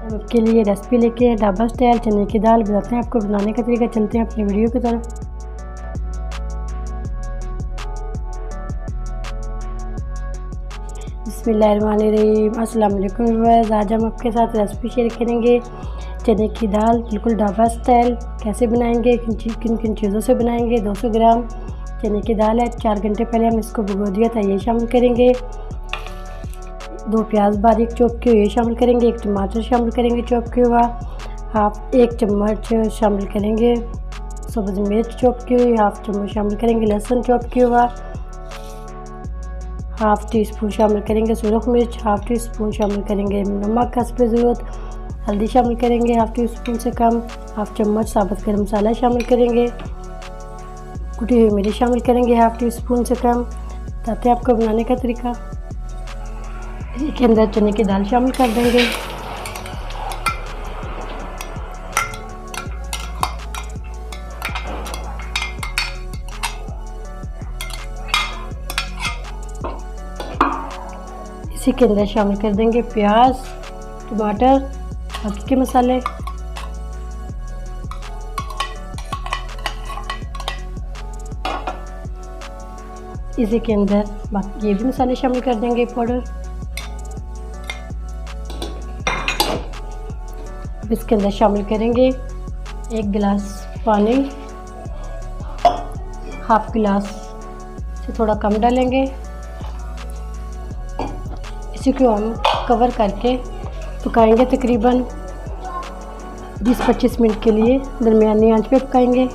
के लिए रेसिपी लेके ढाबा स्टाइल चने की दाल बताते हैं आपको बनाने का तरीका। चलते हैं अपनी वीडियो की तरफ। बिस्मिल्लाहिर्रहमानिर्रहीम। अस्सलाम वालेकुम व्यूअर्स, आज हम आपके साथ रेसिपी शेयर करेंगे चने की दाल बिल्कुल ढाबा स्टाइल। कैसे बनाएंगे, किन किन चीज़ों से बनाएंगे। 200 ग्राम चने की दाल है, 4 घंटे पहले हम इसको भिगो दिया था, ये शामिल करेंगे। 2 प्याज बारीक चॉप किए हुए शामिल करेंगे। 1 टमाटर शामिल करेंगे चॉप किया हुआ। 1 चम्मच शामिल करेंगे सब्ज़ मिर्च चॉप की हुई। 1/2 चम्मच शामिल करेंगे लहसुन चॉप किया हुआ। 1/2 टीस्पून शामिल करेंगे सुरख मिर्च। 1/2 टीस्पून शामिल करेंगे नमक हस्ब ज़रूरत। हल्दी शामिल करेंगे 1/2 टीस्पून से कम। 1/2 चम्मच साबुत गरम मसाला शामिल करेंगे। कुटी हुई मिर्च शामिल करेंगे 1/2 टीस्पून से कम। बताते हैं आपको बनाने का तरीका। इसके अंदर चने की दाल शामिल कर देंगे। इसी के अंदर शामिल कर देंगे प्याज, टमाटर, बाकी के मसाले। इसी के अंदर बाकी ये भी मसाले शामिल कर देंगे पाउडर। इसके अंदर शामिल करेंगे 1 गिलास पानी, 1/2 गिलास से थोड़ा कम डालेंगे। इसी को हम कवर करके पकाएंगे तकरीबन 20-25 मिनट के लिए दरमियानी आंच पे पकाएंगे।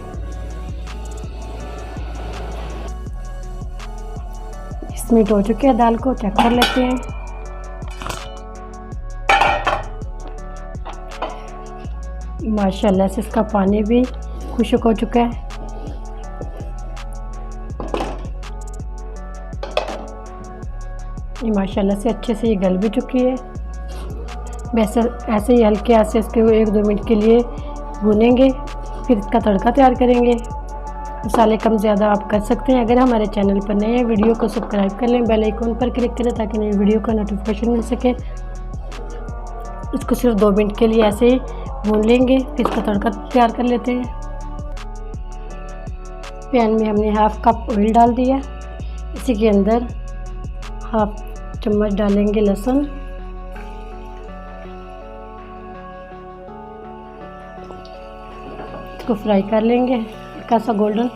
20 मिनट हो चुके हैं, दाल को चेक कर लेते हैं। माशाल्लाह से इसका पानी भी खुश्क हो चुका है। ये माशाल्लाह से अच्छे से ये गल भी चुकी है। वैसे ऐसे ही हल्के हाथ से इसके 1-2 मिनट के लिए भूनेंगे, फिर इसका तड़का तैयार करेंगे। मसाले कम ज़्यादा आप कर सकते हैं। अगर हमारे चैनल पर नए हैं, वीडियो को सब्सक्राइब कर लें, बेल आइकन पर क्लिक करें ताकि नई वीडियो का नोटिफिकेशन मिल सके। इसको सिर्फ 2 मिनट के लिए ऐसे ही भून लेंगे, फिर इसका तड़का तैयार कर लेते हैं। पैन में हमने 1/2 कप ऑयल डाल दिया। इसी के अंदर 1/2 चम्मच डालेंगे लहसुन। इसको फ्राई कर लेंगे हल्का सा गोल्डन।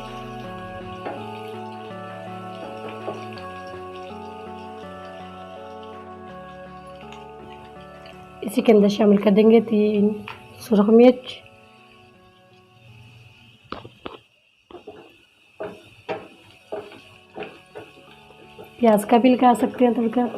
इसी के अंदर शामिल कर देंगे 3 सुरख मिर्च। प्याज का भी लगा सकते हैं तड़का।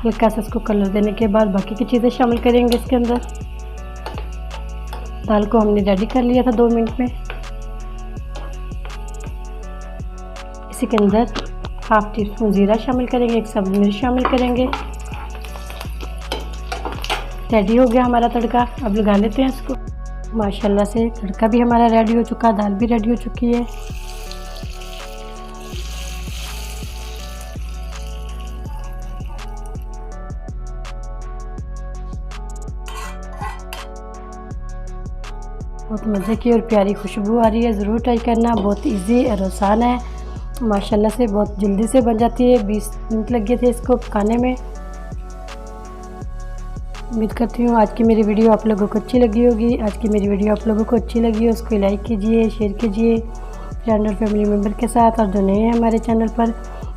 हल्का सा इसको कलर देने के बाद बाकी की चीज़ें शामिल करेंगे इसके अंदर। दाल को हमने रेडी कर लिया था 2 मिनट में। इसी के अंदर 1/2 टीस्पून ज़ीरा शामिल करेंगे। 1 सब्ज़ मिर्च शामिल करेंगे। रेडी हो गया हमारा तड़का। अब लगा लेते हैं इसको। माशाल्लाह से तड़का भी हमारा रेडी हो चुका, दाल भी रेडी हो चुकी है। बहुत मज़े की और प्यारी खुशबू आ रही है। ज़रूर ट्राई करना, बहुत इजी और आसान है। माशाल्लाह से बहुत जल्दी से बन जाती है। 20 मिनट लगे थे इसको पकाने में। उम्मीद करती हूँ आज की मेरी वीडियो आप लोगों को अच्छी लगी होगी। आज की मेरी वीडियो आप लोगों को अच्छी लगी हो उसको लाइक कीजिए, शेयर कीजिए फ्रेंड और फैमिली मेम्बर के साथ। और जो नए हैं हमारे चैनल पर,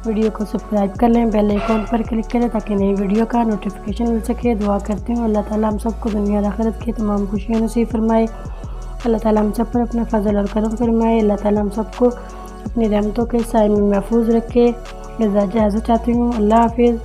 वीडियो को सब्सक्राइब कर लें, बेल आइकन पर क्लिक करें ताकि नई वीडियो का नोटिफिकेशन मिल सके। दुआ करती हूँ अल्लाह ताला हम सबको दुनिया और आखिरत की तमाम खुशियाँ नसीब फरमाए। अल्लाह ताला हम सब पर अपना फजल और करम फरमाए। अल्लाह ताला हम सबको अपनी रहमतों के साए में महफूज रखे। इजाज़त चाहती हूँ। अल्लाह हाफिज़।